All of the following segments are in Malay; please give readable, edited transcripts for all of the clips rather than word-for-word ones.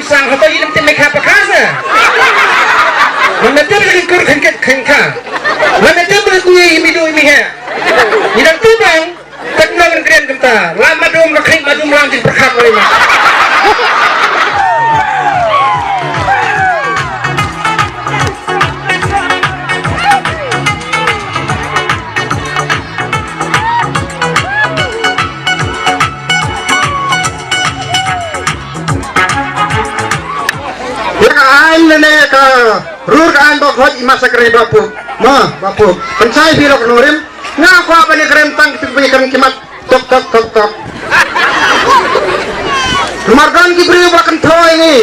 sang atau ini tim mereka perkasa. Mana tu berlaku kerengket kerengka. Mana tu berlaku imidu imiha. Ini tu bang tak nak keren kita. Lama dom nak kering madum lanjut perkasa lagi. Nene ka rur kan bok hoj masa kere bapu pencai biro kenurim ngaku apa nih kerem tang tipe kerem kimat tok margan kibri bakan thoi ini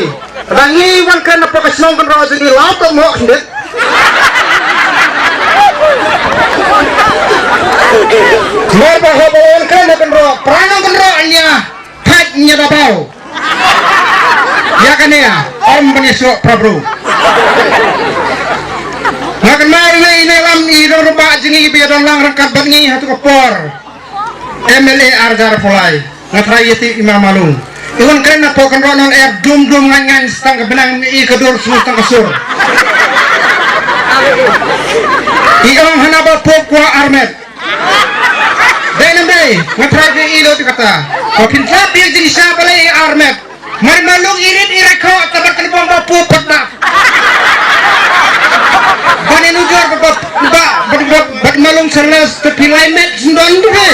rangi wan kan apa kesnong kan roh jadi lau to mo ndet mer bahwa bawan kan roh prana kan roh anya hajnya dabau ya kan ya om penyesok Prabu makan mari ini lam ni rumah jengi biadon lang rangkat bengi hatu kepor MLA Arjar Polai ngatrayeti Imam Malung iwan keren apa kan ronon dum ngangan setang kebenang i kedur semutang kesur iong hanaba pokwa armet dai ngatrayeti ilo dikata kokin sapi jadi siapa lagi armet mari malung irit ireko tabat kan bomba pupet nak bani nujar bat malung seles tepi laimet sendon tu he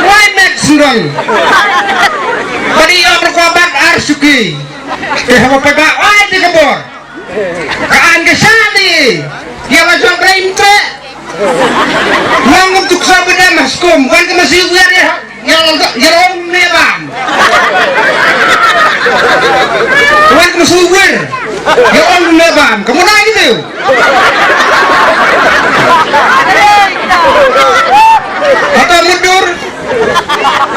laimet sendon bani yang berkobat arsuki hawa pega oi di kebor kaan kesani dia wajah berinte ngomong tuk sabda maskum kan ke masih biar ya yang nebam tuan kesuwir yang nebam kamu naik itu atau mundur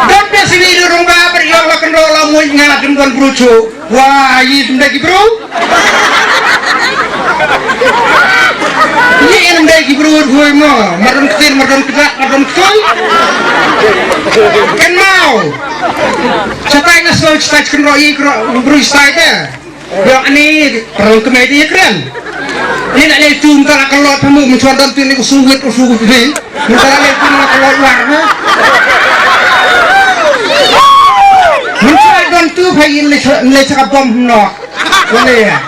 dan biasa di dorong baper yang lakukan rola mau ngajem tuan berucu wah ini lagi bro ini yang lagi bro gue mau madam ketir madam ketak madam ketul kan mau setai ngasih setai kenroi bro setai deh yang ini perlu komedi keren ini nak lihat cium tak kalau kamu mencuat dan ini usuhit ini misalnya lihat cium tak kalau warna mencuat dan tu kayak lihat cakap bom no boleh ya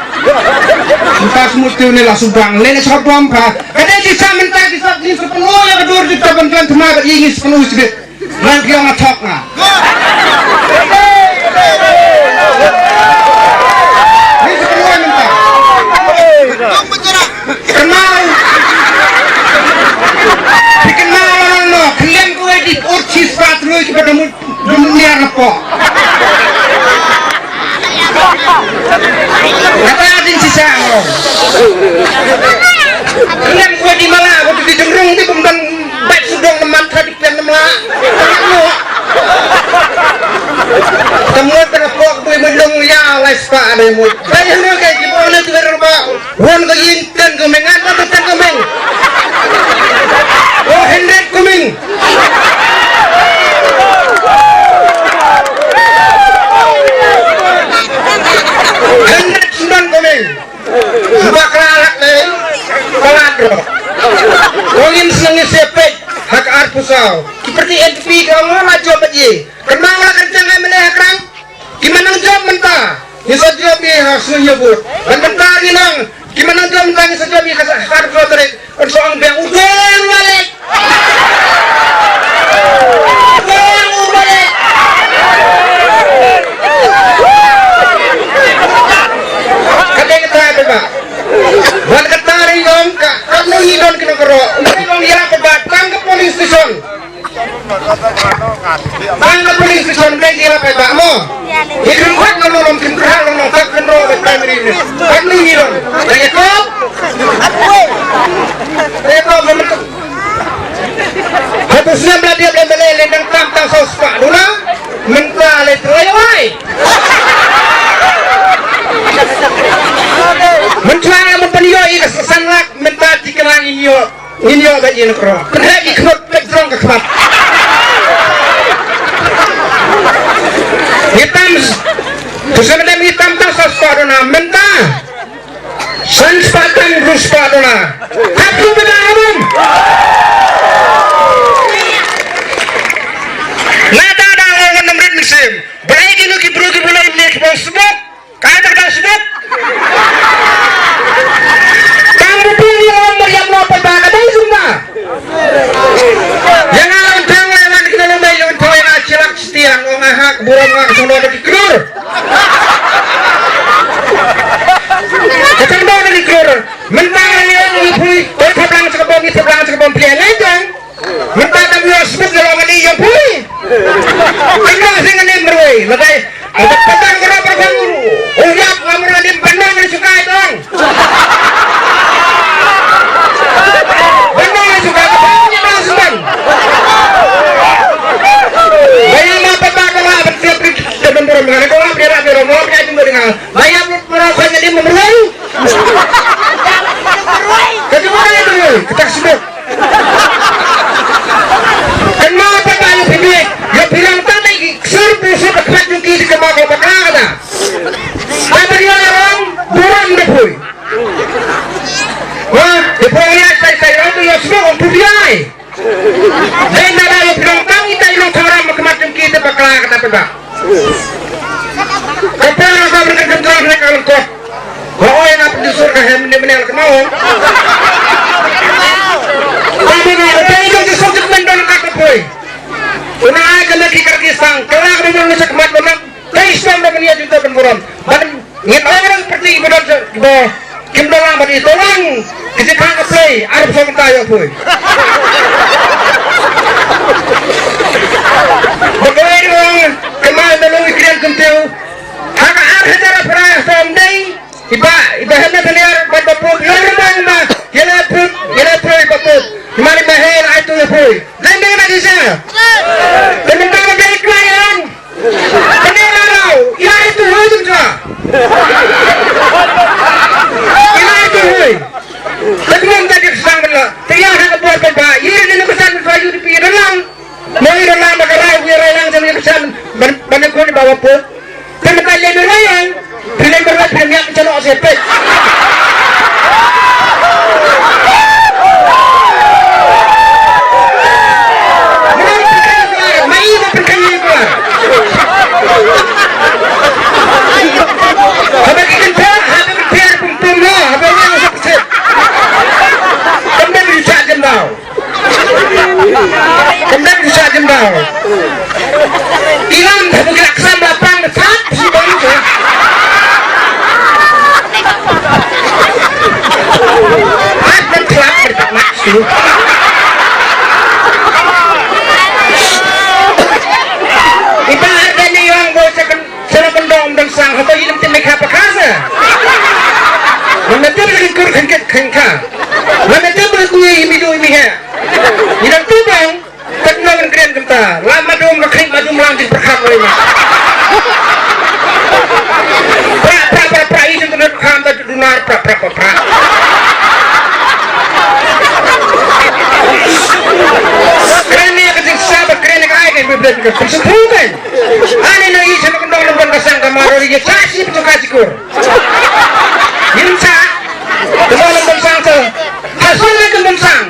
entah semua tu ni lah subang lihat cakap bom pak kadang bisa mentah bisa ini sepenuh yang kedua kita bantuan tenaga ini sepenuh sedikit nanti yang ngacok nak ini sepenuh mentah kenal dikenal no kalian gue di urcis patru kepada dunia apa kata adin sisa kalian gue di mana waktu di cenderung di pemban baik sudong teman tadi plan teman temuan terpok gue mendung ya les pak ada mu saya ni kayak gimana tu berubah wan ke inten ke mengan atau ten ke meng oh hendak ke meng hendak sundan ke meng sebab kelak ni peladro kongin senangnya sepet hak arpusau seperti NP kamu maju bagi kenapa kencang MLA kerang gimana job mentah bisa job ni harus nyebut dan mentah ni nang gimana job mentah bisa job ni harus tarik soang bang udang balik kadang kita ada buat ketari yom kamu hidon kena kerok untuk dia berbatang ke police station tangga police station beli dia apa bakmu ikut kuat nolong kimbrah nolong tak kenro ke primary ini kamu hidon dari kop membentuk habisnya belajar beli lendang tam sos pak dulu mentah letroi mencuang mempeniyoi kesanrak mentah dikenang ini bagi negara pergi kemut background ke kemat San sepatan terus patona. Aku benar. Nada ada orang nomor musim. Baik ini kibru ini kibru sebut. Kaya tak sebut. Kamu pilih nomor yang mau perbaiki dari semua. Jangan lawan lewat kita lomba yang tahu yang acilak setiang orang hak burung orang semua ada dikelur. Kacang bawah dari kelur. Mentang yang pui. Oh terang sekebom pilihan aja. Mentang kami harus sebut kalau ini yang pui. Enggak sih ini berway. Lepas untuk petang kerap berguru. Oh ya, kamu nanti benar yang suka itu. Benar yang suka kebanyakan masukan. Bayang mau petang kalau bertiap dan burung dengan kalau berapa mau punya jumlah dengan. Bayang merasanya dia memerlukan. Jadi mana itu? Kita sebut. Dan mau petang yang pilih. Yang bilang tadi serbu kemat juga di kemakau petang ada. Apa dia orang burung depuy. Wah, depuynya saya itu ya semua orang pudiai. Dan ada yang bilang tadi kita ilang orang kemat juga kita bakal kata petang. Kapal yang kau berikan kental mereka lengkap. Kau yang apa di surga yang menel kemau. Kamu nak apa itu disebut mendon kata boy. Una akan lagi kerjasang. Kelak dengan masa kemat benar. Islam dan dia juga berburam. Dan ingin orang seperti benar boh. Kim dalam bagi tolong kita kang play. Arab sama tayo boy. Bagaimana kemarin dalam iklan kentil. Haka akhirnya perayaan someday. Iba hendak terlihat pada pun. Yana pun ipapun. Mari mahal itu ya boy. Dan dengan lagi saya. Dan mentang dari klien. Benar tau. Ya itu hujung sah. Ya itu hujung. Sebelum tadi kesang belah. Tiang hak buat berbahaya. Ini kesan berbahaya di pinggir dalam. Mau di dalam negara yang jangan kesan. Banyak kau di bawah pun. Dan mentang lebih layang. Bila berbuat banyak kecanok sepet. Kemudian bisa jendal. Ilang dah bergerak sama lapang dekat si baru tu. Ada kelak dekat maksud. Ibarat dan yang bocah sana bendong dan sang atau hidup tim mereka perkasa. Memetir lagi kurang kengkang. Memetir berkuih midu imiha. Tidak tubang, teknologi keren kita. Lama dong ngekrik maju melanjut berkam lainnya. Pra ini untuk berkam baju dunar pra. Keren ni kencing sahabat keren ni kaya kan berbeda kan. Sebutan. Ani na isa na kandang ng bandasang kamaro ni kasi betul kasikur. Yun sa. Kandang ng bansang sa. Hasilnya ng bansang.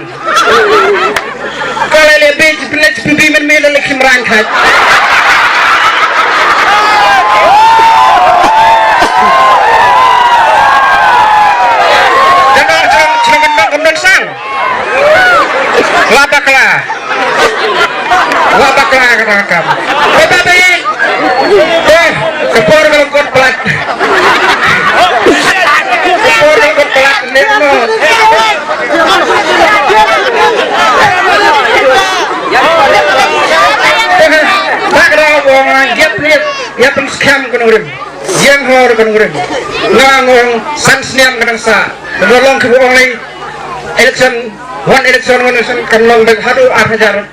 Kalau lebih jenis pimpin mela lagi merangkat. Jangan kemudian sang. Labaklah kata-kata. Tetapi, kepor kalau kau pelat. Kepor kalau kau pelat ni. Ya penskam kan urim, yang hor kan urim, ngangong sansniam kan sa, nolong kebuang lagi, election kan long beg hadu arhajar,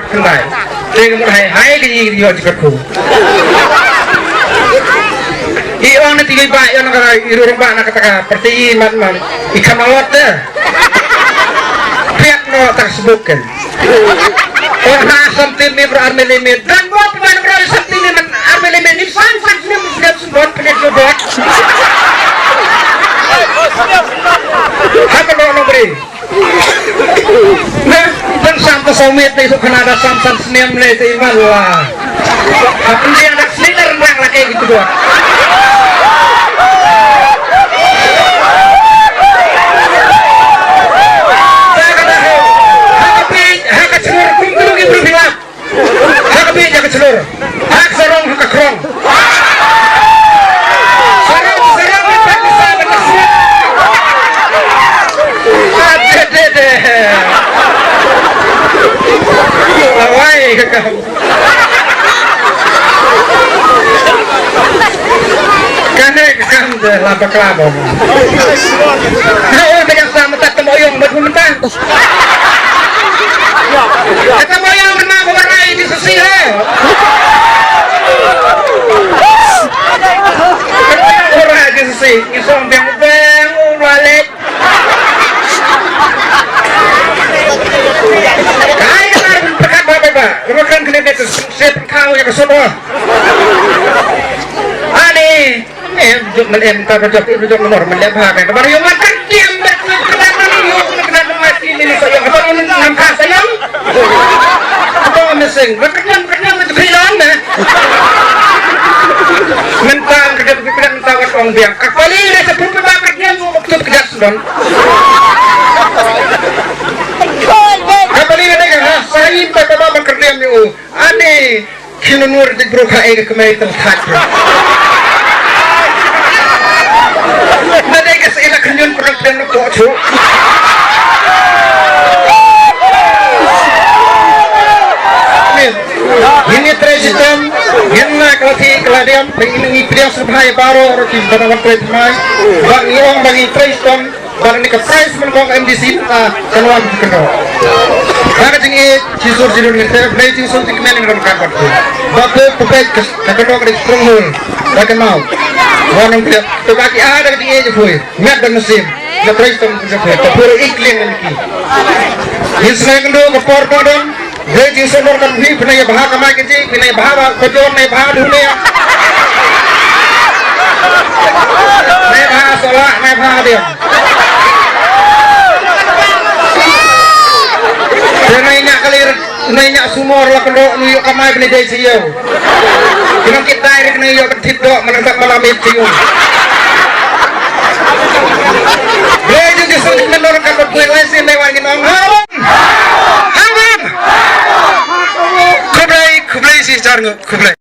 kendai, jadi hai di hojikku. Iwan nanti liba yang negara irurung ba nak kata seperti man ikan mawat deh, pihak no tersebutkan. Orang sampai ni berarmelimit dan buat pemain berarti sampai ni berarmelimit ni fan ni mesti buat penyebab. beri. Nah, dan sampai somit itu kena ada samsan senyum nih itu iman lah. Tapi dia ada slider rendang lah kayak gitu doang. Saya kata, hak celur kumpul gitu bilang. Hak jaga celur, hak serong hak kerong. Lawai ke kamu. Kane kamu deh laba kelabon. Kau dengan sama tak temoyong buat mentang. Kita moyong kena berai di sisi he. Kena berai di sisi. Isong beng balik. Kaya kan pekat bapak. Lemakan kena itu set kau yang kesono. Ani, tak berjawab itu jawab nomor melihat kan. Baru yang makan diam berkenaan ini kenapa mati ini saya. Apa ini nampak sayang? Apa missing? Berkenaan itu kehilangan deh. Mentang kerja mentawat orang biang. Kali ini sebelum bapak dia mau waktu kerja sedang. Kapal ini kan saya bapak bekerja ni ane kinunur di beruka ega kemari terhad. Nanti ke sini kenyun perut dan kocu. Ini tradisi Yenna kelati keladian pengingi pria serbahaya baru roti banawan tradisi mai. Bang iong bagi tradisi barang ni ke price menbong MDC kanuan kendo. Karena tinggi cisur cisur ni saya play cisur tinggi mana dalam kabar tu. Bapa pepek kendo ke stronghold. Bahkan mau. Wanang dia terbagi ada tinggi je boy. Mat dan musim. The price tu je boy. Tapi iklim lagi. Insya kendo ke portodon. Dia cisur kan vi pernah ya bahasa kamai kecil, pernah ya bahasa kojon, pernah bahasa dunia. Pernah bahasa solak, pernah bahasa dia. Nainya kalir, nainya sumur lah kendo nuyuk kamai beli dari siau. Jangan kita direct nuyuk ketit dok menentang malam itu. Dia juga sudah menurunkan berpulang sini lagi nongol. Kublai sih jangan kublai.